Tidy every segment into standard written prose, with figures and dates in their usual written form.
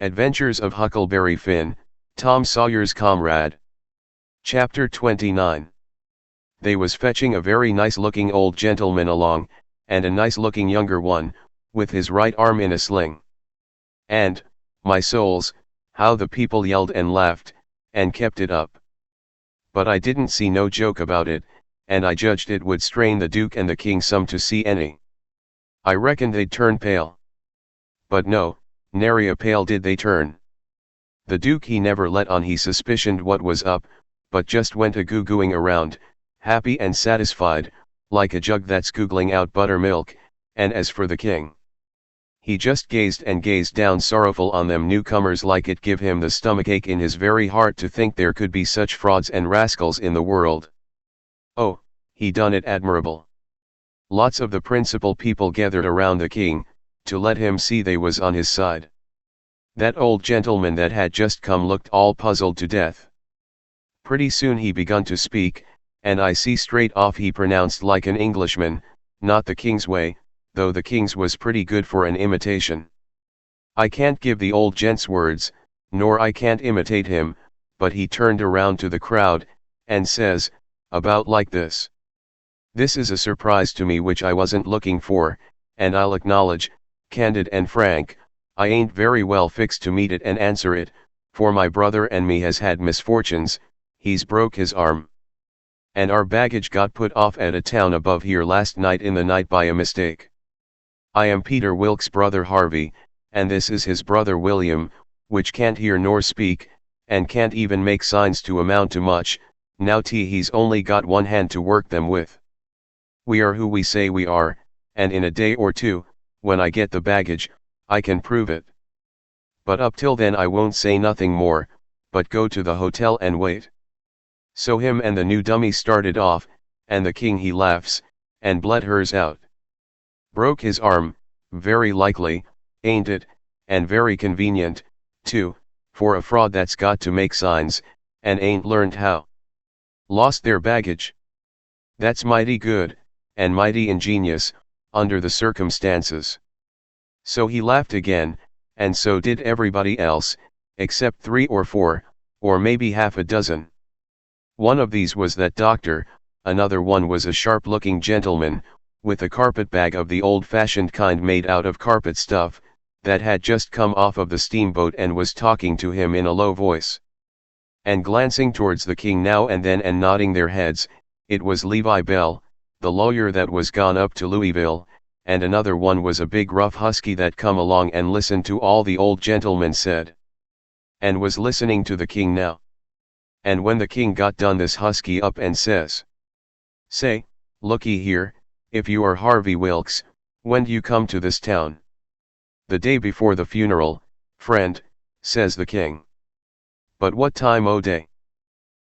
Adventures of Huckleberry Finn, Tom Sawyer's Comrade. Chapter 29. They was fetching a very nice-looking old gentleman along, and a nice-looking younger one, with his right arm in a sling. And, my souls, how the people yelled and laughed, and kept it up. But I didn't see no joke about it, and I judged it would strain the Duke and the King some to see any. I reckoned they'd turn pale. But no, nary a pale did they turn. The Duke he never let on he suspicioned what was up, but just went a-goo-gooing around, happy and satisfied, like a jug that's googling out buttermilk, and as for the King, he just gazed and gazed down sorrowful on them newcomers like it give him the stomachache in his very heart to think there could be such frauds and rascals in the world. Oh, he done it admirable. Lots of the principal people gathered around the King, to let him see they was on his side. That old gentleman that had just come looked all puzzled to death. Pretty soon he begun to speak, and I see straight off he pronounced like an Englishman, not the King's way, though the King's was pretty good for an imitation. I can't give the old gent's words, nor I can't imitate him, but he turned around to the crowd, and says, about like this. This is a surprise to me which I wasn't looking for, and I'll acknowledge, candid and frank, I ain't very well fixed to meet it and answer it, for my brother and me has had misfortunes, he's broke his arm. And our baggage got put off at a town above here last night in the night by a mistake. I am Peter Wilkes' brother Harvey, and this is his brother William, which can't hear nor speak, and can't even make signs to amount to much, now he's only got one hand to work them with. We are who we say we are, and in a day or two, when I get the baggage, I can prove it. But up till then I won't say nothing more, but go to the hotel and wait. So him and the new dummy started off, and the King he laughs, and bled hers out. Broke his arm, very likely, ain't it, and very convenient, too, for a fraud that's got to make signs, and ain't learned how. Lost their baggage. That's mighty good, and mighty ingenious, under the circumstances. So he laughed again, and so did everybody else, except 3 or 4, or maybe half a dozen. One of these was that doctor, another one was a sharp-looking gentleman, with a carpet-bag of the old-fashioned kind made out of carpet stuff, that had just come off of the steamboat and was talking to him in a low voice. And glancing towards the King now and then and nodding their heads, it was Levi Bell, the lawyer that was gone up to Louisville, and another one was a big rough husky that come along and listened to all the old gentleman said. And was listening to the King now. And when the King got done this husky up and says, "Say, looky here, if you are Harvey Wilkes, when'd you come to this town?" "The day before the funeral, friend," says the King. "But what time o' day?"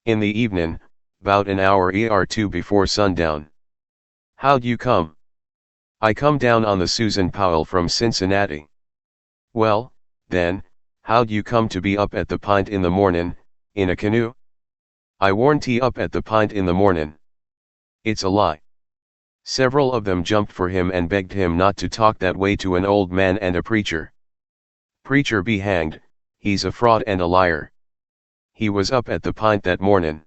"In the evenin', 'bout an hour or 2 before sundown." "How'd you come?" "I come down on the Susan Powell from Cincinnati." "Well, then, how'd you come to be up at the Pint in the mornin', in a canoe?" "I warn't up at the Pint in the mornin'." "It's a lie." Several of them jumped for him and begged him not to talk that way to an old man and a preacher. "Preacher be hanged, he's a fraud and a liar. He was up at the Pint that mornin'."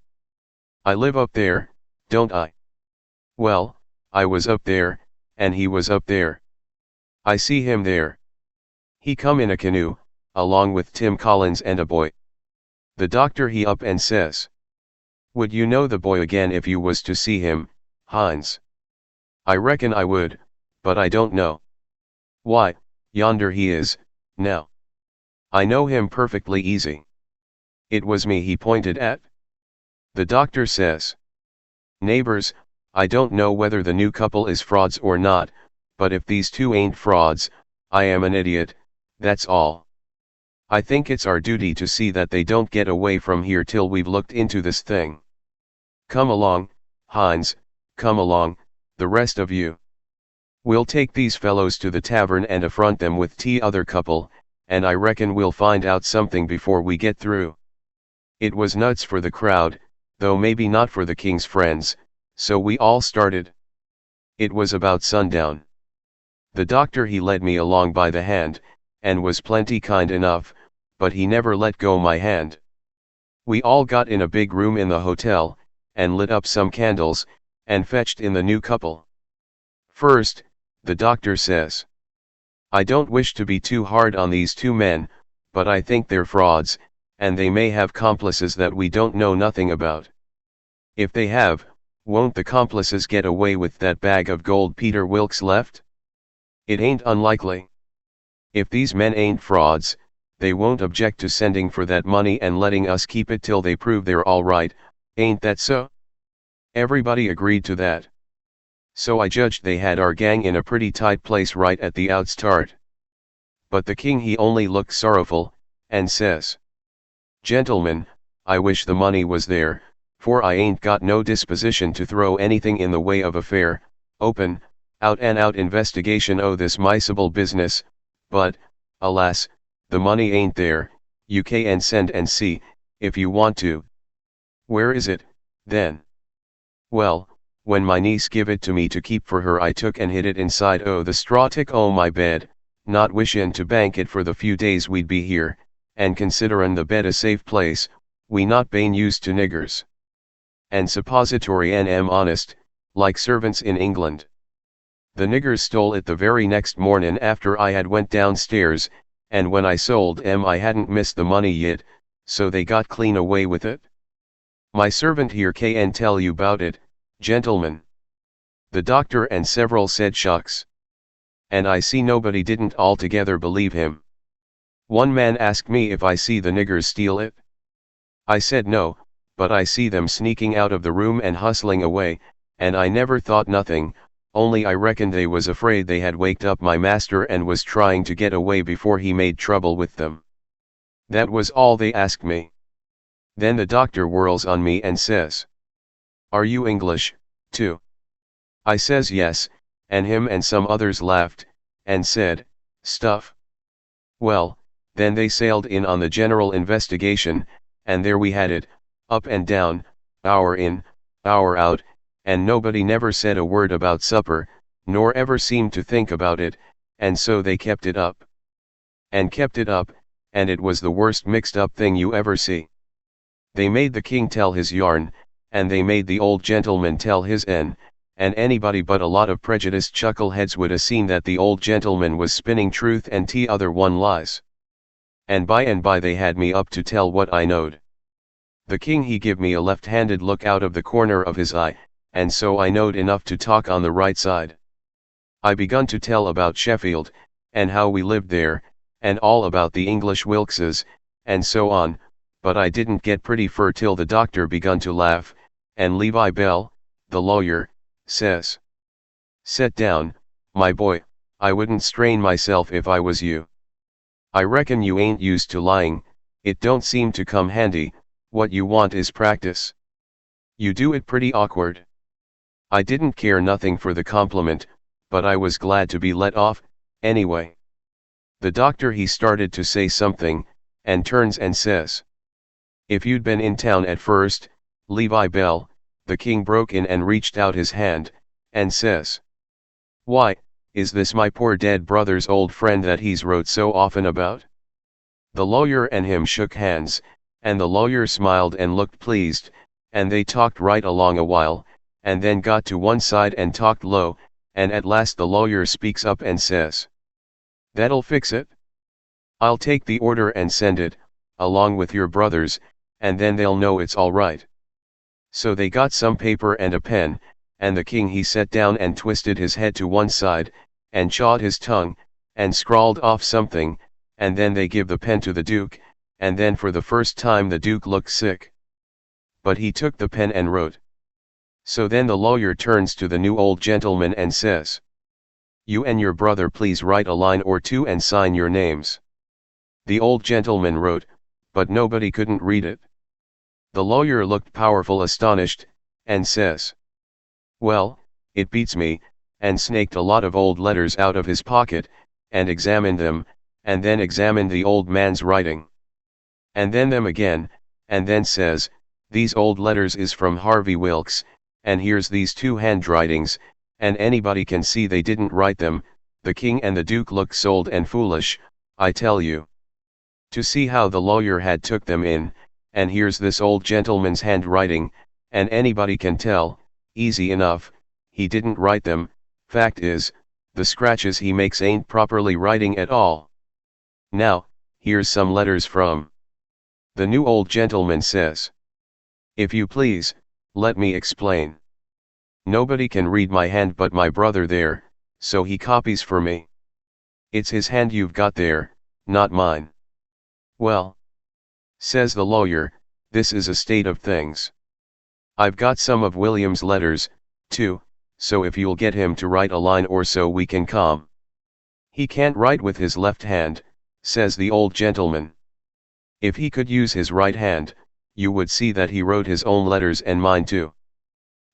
"I live up there, don't I?" "Well, I was up there, and he was up there. I see him there. He come in a canoe, along with Tim Collins and a boy." The doctor he up and says, "Would you know the boy again if you was to see him, Hines?" "I reckon I would, but I don't know." "Why, yonder he is, now. I know him perfectly easy. It was me he pointed at." The doctor says, "Neighbors, I don't know whether the new couple is frauds or not, but if these two ain't frauds, I am an idiot, that's all. I think it's our duty to see that they don't get away from here till we've looked into this thing. Come along, Hines, come along, the rest of you. We'll take these fellows to the tavern and affront them with t'other couple, and I reckon we'll find out something before we get through." It was nuts for the crowd, though maybe not for the King's friends, so we all started. It was about sundown. The doctor he led me along by the hand, and was plenty kind enough, but he never let go my hand. We all got in a big room in the hotel, and lit up some candles, and fetched in the new couple. First, the doctor says, "I don't wish to be too hard on these two men, but I think they're frauds, and they may have complices that we don't know nothing about. If they have, won't the complices get away with that bag of gold Peter Wilkes left? It ain't unlikely. If these men ain't frauds, they won't object to sending for that money and letting us keep it till they prove they're all right, ain't that so?" Everybody agreed to that. So I judged they had our gang in a pretty tight place right at the outstart. But the king he only looked sorrowful, and says, "Gentlemen, I wish the money was there, for I ain't got no disposition to throw anything in the way of a fair, open, out-and-out investigation o' this miscible business, but, alas, the money ain't there. You can send and see, if you want to." "Where is it, then?" "Well, when my niece give it to me to keep for her, I took and hid it inside o' the straw tick o' my bed, not wishin' to bank it for the few days we'd be here, and considerin' the bed a safe place, we not bane used to niggers. And suppository and honest, like servants in England. The niggers stole it the very next mornin' after I had went downstairs, and when I sold I hadn't missed the money yet, so they got clean away with it. My servant here can tell you 'bout it, gentlemen." The doctor and several said shucks. And I see nobody didn't altogether believe him. One man asked me if I see the niggers steal it. I said no, but I see them sneaking out of the room and hustling away, and I never thought nothing, only I reckoned they was afraid they had waked up my master and was trying to get away before he made trouble with them. That was all they asked me. Then the doctor whirls on me and says, "Are you English, too?" I says yes, and him and some others laughed, and said, "Stuff." Well, then they sailed in on the general investigation, and there we had it, up and down, hour in, hour out, and nobody never said a word about supper, nor ever seemed to think about it, and so they kept it up. And kept it up, and it was the worst mixed up thing you ever see. They made the king tell his yarn, and they made the old gentleman tell his and anybody but a lot of prejudiced chuckleheads would 'a seen that the old gentleman was spinning truth and t'other one lies. And by they had me up to tell what I knowed. The king he give me a left-handed look out of the corner of his eye, and so I knowed enough to talk on the right side. I begun to tell about Sheffield, and how we lived there, and all about the English Wilkses, and so on, but I didn't get pretty fur till the doctor begun to laugh, and Levi Bell, the lawyer, says, "Set down, my boy, I wouldn't strain myself if I was you. I reckon you ain't used to lying, it don't seem to come handy, what you want is practice. You do it pretty awkward." I didn't care nothing for the compliment, but I was glad to be let off, anyway. The doctor he started to say something, and turns and says, "If you'd been in town at first, Levi Bell," the king broke in and reached out his hand, and says, "Why, is this my poor dead brother's old friend that he's wrote so often about?" The lawyer and him shook hands, and the lawyer smiled and looked pleased, and they talked right along a while, and then got to one side and talked low, and at last the lawyer speaks up and says, "That'll fix it. I'll take the order and send it, along with your brothers, and then they'll know it's all right." So they got some paper and a pen, and the king he sat down and twisted his head to one side, and chawed his tongue, and scrawled off something, and then they give the pen to the duke, and then for the first time the duke looked sick. But he took the pen and wrote. So then the lawyer turns to the new old gentleman and says, "You and your brother please write a line or two and sign your names." The old gentleman wrote, but nobody couldn't read it. The lawyer looked powerful astonished, and says, "Well, it beats me," and snaked a lot of old letters out of his pocket, and examined them, and then examined the old man's writing. And then them again, and then says, "These old letters is from Harvey Wilkes, and here's these two handwritings, and anybody can see they didn't write them." The king and the duke looked sold and foolish, I tell you. to see how the lawyer had took them in, and here's this old gentleman's handwriting, and anybody can tell, easy enough, he didn't write them. Fact is, the scratches he makes ain't properly writing at all. Now, here's some letters from. The new old gentleman says. If you please, let me explain. Nobody can read my hand but my brother there, so he copies for me. It's his hand you've got there, not mine. Well, says the lawyer, this is a state of things. I've got some of William's letters, too, so if you'll get him to write a line or so we can calm. He can't write with his left hand, says the old gentleman. If he could use his right hand, you would see that he wrote his own letters and mine too.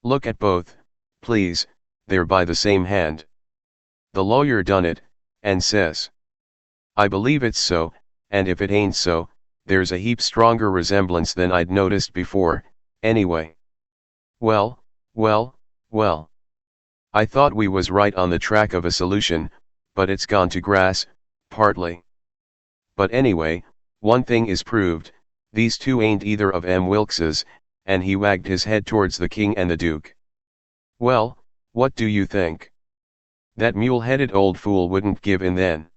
Look at both, please, they're by the same hand. The lawyer done it, and says. I believe it's so, and if it ain't so, there's a heap stronger resemblance than I'd noticed before, anyway. Well, well, well. I thought we was right on the track of a solution, but it's gone to grass, partly. But anyway, one thing is proved, these two ain't either of M. Wilkes's, and he wagged his head towards the king and the duke. Well, what do you think? That mule-headed old fool wouldn't give in then.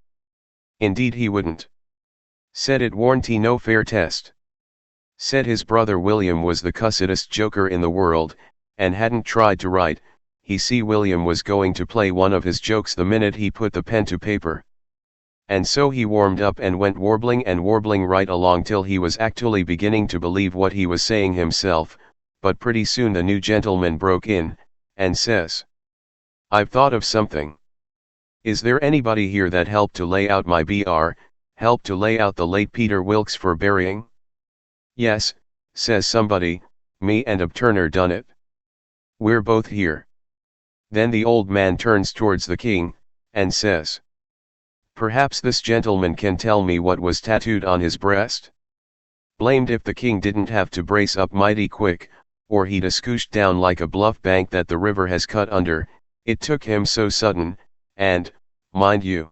Indeed he wouldn't. Said it warn't no fair test. Said his brother William was the cussedest joker in the world, and hadn't tried to write. He see William was going to play one of his jokes the minute he put the pen to paper. And so he warmed up and went warbling right along till he was actually beginning to believe what he was saying himself, but pretty soon the new gentleman broke in, and says. I've thought of something. Is there anybody here that helped to lay out my helped to lay out the late Peter Wilkes for burying? Yes, says somebody, me and Ab Turner done it. We're both here. Then the old man turns towards the king, and says. Perhaps this gentleman can tell me what was tattooed on his breast? Blamed if the king didn't have to brace up mighty quick, or he'd a scooshed down like a bluff bank that the river has cut under, it took him so sudden, and, mind you,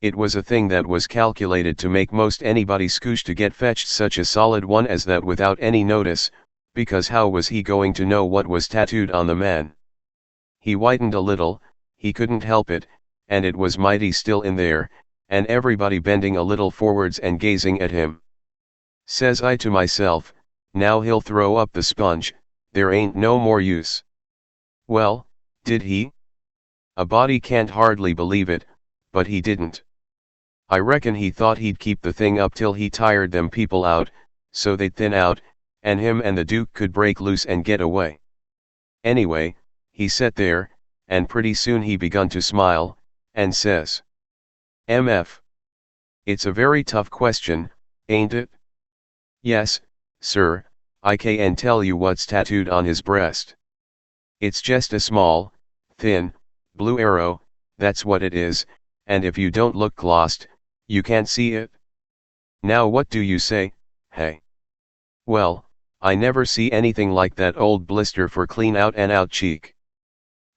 it was a thing that was calculated to make most anybody scoosh to get fetched such a solid one as that without any notice, because how was he going to know what was tattooed on the man? He whitened a little, he couldn't help it, and it was mighty still in there, and everybody bending a little forwards and gazing at him. Says I to myself, now he'll throw up the sponge, there ain't no more use. Well, did he? A body can't hardly believe it, but he didn't. I reckon he thought he'd keep the thing up till he tired them people out, so they'd thin out, and him and the Duke could break loose and get away. Anyway, he sat there, and pretty soon he begun to smile, and says. MF. It's a very tough question, ain't it? Yes, sir, I can tell you what's tattooed on his breast. It's just a small, thin, blue arrow, that's what it is, and if you don't look clost, you can't see it. Now what do you say, hey? Well, I never see anything like that old blister for clean out and out cheek.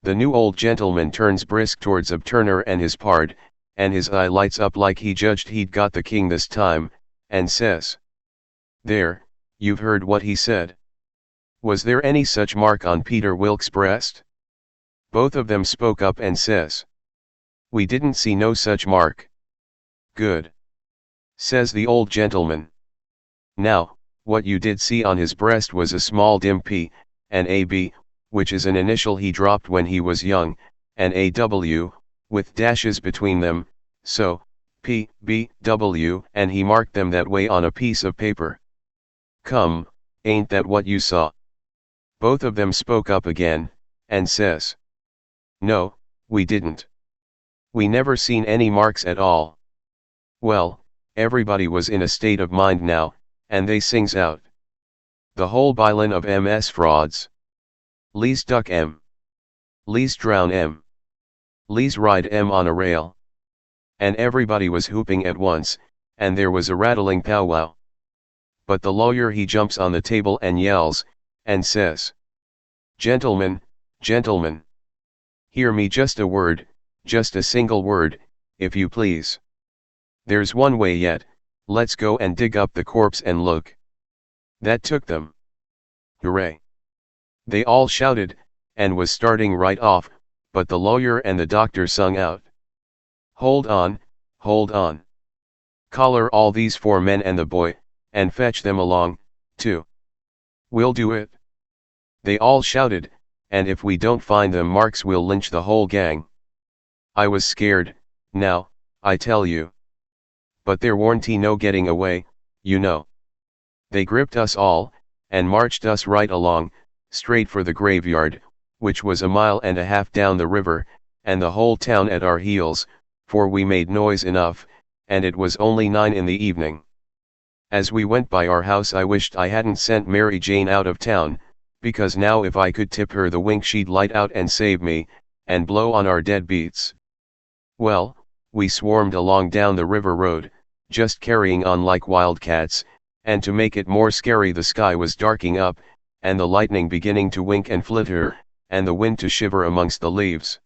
The new old gentleman turns brisk towards Ab Turner and his pard, and his eye lights up like he judged he'd got the king this time, and says. There, you've heard what he said. Was there any such mark on Peter Wilkes' breast? Both of them spoke up and says. We didn't see no such mark. Good. Says the old gentleman. Now, what you did see on his breast was a small dim P, and a B, which is an initial he dropped when he was young, and a W, with dashes between them, so, P, B, W, and he marked them that way on a piece of paper. Come, ain't that what you saw? Both of them spoke up again, and says. No, we didn't. We never seen any marks at all. Well, everybody was in a state of mind now, and they sings out. The whole bilin of MS frauds. Lees duck M. Lees drown M. Lees ride M on a rail. And everybody was whooping at once, and there was a rattling powwow. But the lawyer he jumps on the table and yells, and says. Gentlemen, gentlemen. Hear me just a word, just a single word, if you please. There's one way yet, let's go and dig up the corpse and look. That took them. Hooray! They all shouted, and was starting right off, but the lawyer and the doctor sung out. Hold on, hold on. Collar all these 4 men and the boy, and fetch them along, too. We'll do it. They all shouted, and if we don't find them Marks will lynch the whole gang. I was scared, now, I tell you. But there warn't no getting away, you know. They gripped us all, and marched us right along, straight for the graveyard, which was 1.5 miles down the river, and the whole town at our heels, for we made noise enough, and it was only 9 in the evening. As we went by our house I wished I hadn't sent Mary Jane out of town, because now if I could tip her the wink she'd light out and save me, and blow on our dead beats. Well, we swarmed along down the river road, just carrying on like wildcats, and to make it more scary the sky was darking up, and the lightning beginning to wink and flitter, and the wind to shiver amongst the leaves.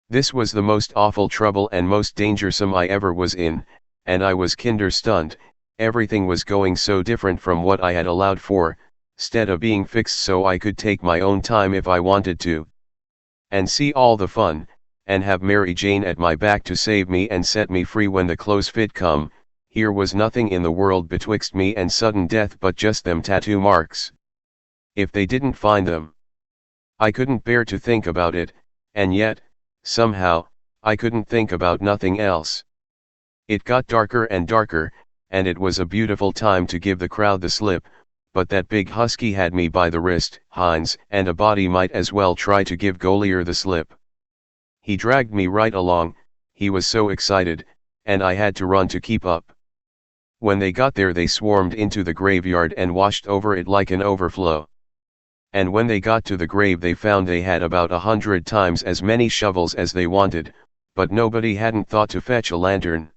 This was the most awful trouble and most dangersome I ever was in, and I was kinder stunned. Everything was going so different from what I had allowed for, 'stead of being fixed so I could take my own time if I wanted to. And see all the fun, and have Mary Jane at my back to save me and set me free when the close fit come, here was nothing in the world betwixt me and sudden death but just them tattoo marks. If they didn't find them, I couldn't bear to think about it, and yet, somehow, I couldn't think about nothing else. It got darker and darker, and it was a beautiful time to give the crowd the slip, but that big husky had me by the wrist, Hines, and a body might as well try to give Golier the slip. He dragged me right along, he was so excited, and I had to run to keep up. When they got there they swarmed into the graveyard and washed over it like an overflow. And when they got to the grave they found they had about 100 times as many shovels as they wanted, but nobody hadn't thought to fetch a lantern.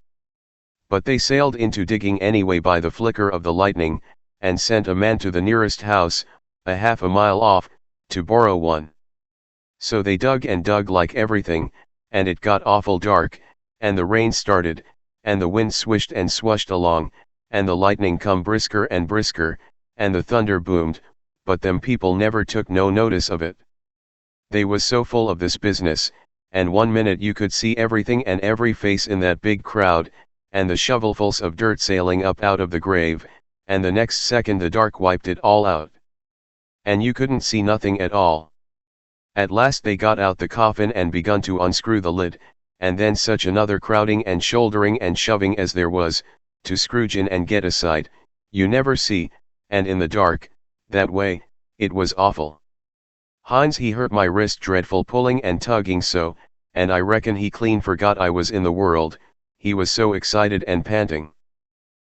But they sailed into digging anyway by the flicker of the lightning, and sent a man to the nearest house, 1/2 mile off, to borrow one. So they dug and dug like everything, and it got awful dark, and the rain started, and the wind swished and swushed along, and the lightning come brisker and brisker, and the thunder boomed, but them people never took no notice of it. They was so full of this business, and one minute you could see everything and every face in that big crowd, and the shovelfuls of dirt sailing up out of the grave, and the next second the dark wiped it all out. And you couldn't see nothing at all. At last they got out the coffin and begun to unscrew the lid, and then such another crowding and shouldering and shoving as there was, to scrooge in and get a sight, you never see, and in the dark, that way, it was awful. Hines he hurt my wrist dreadful pulling and tugging so, and I reckon he clean forgot I was in the world, he was so excited and panting.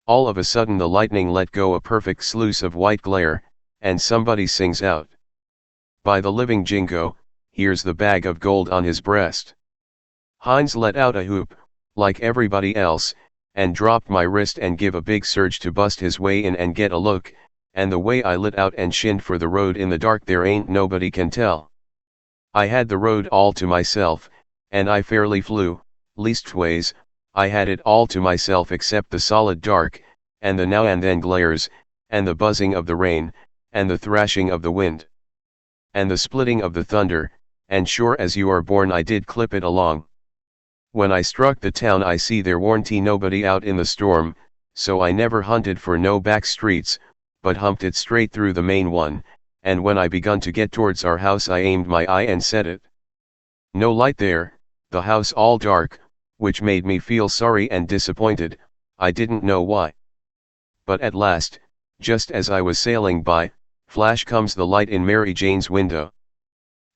All of a sudden the lightning let go a perfect sluice of white glare, and somebody sings out, "By the living Jingo, here's the bag of gold on his breast." Hines let out a whoop, like everybody else, and dropped my wrist and give a big surge to bust his way in and get a look, and the way I lit out and shinned for the road in the dark there ain't nobody can tell. I had the road all to myself, and I fairly flew, leastways, I had it all to myself except the solid dark, and the now and then glares, and the buzzing of the rain, and the thrashing of the wind, and the splitting of the thunder, and sure as you are born I did clip it along. When I struck the town I see there warn't nobody out in the storm, so I never hunted for no back streets, but humped it straight through the main one, and when I begun to get towards our house I aimed my eye and set it. No light there, the house all dark, which made me feel sorry and disappointed, I didn't know why. But at last, just as I was sailing by, flash comes the light in Mary Jane's window.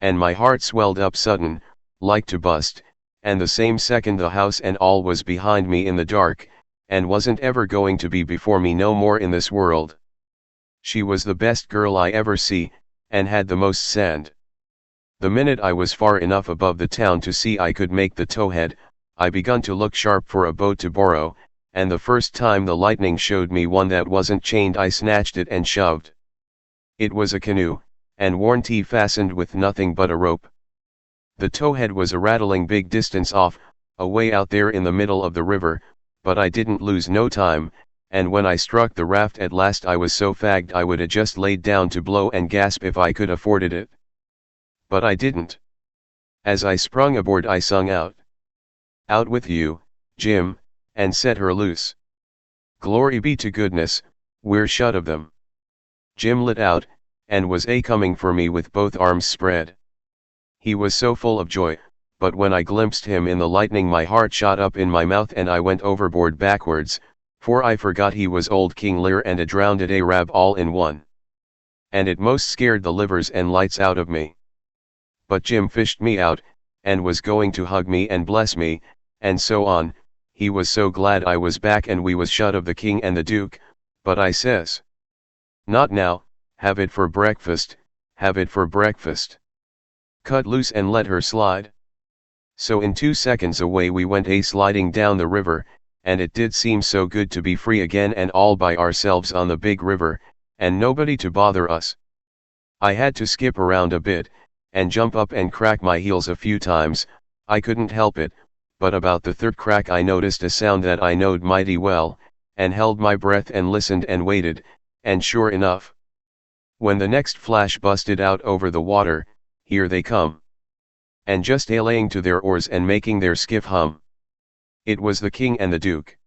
And my heart swelled up sudden, like to bust, and the same second the house and all was behind me in the dark, and wasn't ever going to be before me no more in this world. She was the best girl I ever see, and had the most sand. The minute I was far enough above the town to see I could make the towhead, I begun to look sharp for a boat to borrow, and the first time the lightning showed me one that wasn't chained I snatched it and shoved. It was a canoe, and warranty fastened with nothing but a rope. The towhead was a rattling big distance off, away out there in the middle of the river, but I didn't lose no time, and when I struck the raft at last I was so fagged I would have just laid down to blow and gasp if I could afforded it. But I didn't. As I sprung aboard I sung out. Out with you, Jim, and set her loose. Glory be to goodness, we're shut of them. Jim lit out, and was coming for me with both arms spread. He was so full of joy, but when I glimpsed him in the lightning my heart shot up in my mouth and I went overboard backwards, for I forgot he was old King Lear and a drowned Arab all in one. And it most scared the livers and lights out of me. But Jim fished me out, and was going to hug me and bless me, and so on. He was so glad I was back and we was shut of the king and the duke, but I says, not now, have it for breakfast, have it for breakfast. Cut loose and let her slide. So in 2 seconds away we went sliding down the river, and it did seem so good to be free again and all by ourselves on the big river, and nobody to bother us. I had to skip around a bit, and jump up and crack my heels a few times, I couldn't help it, but about the third crack I noticed a sound that I knowed mighty well, and held my breath and listened and waited, and sure enough, when the next flash busted out over the water, here they come. And just laying to their oars and making their skiff hum. It was the king and the duke.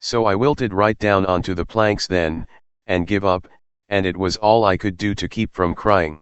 So I wilted right down onto the planks then, and give up, and it was all I could do to keep from crying.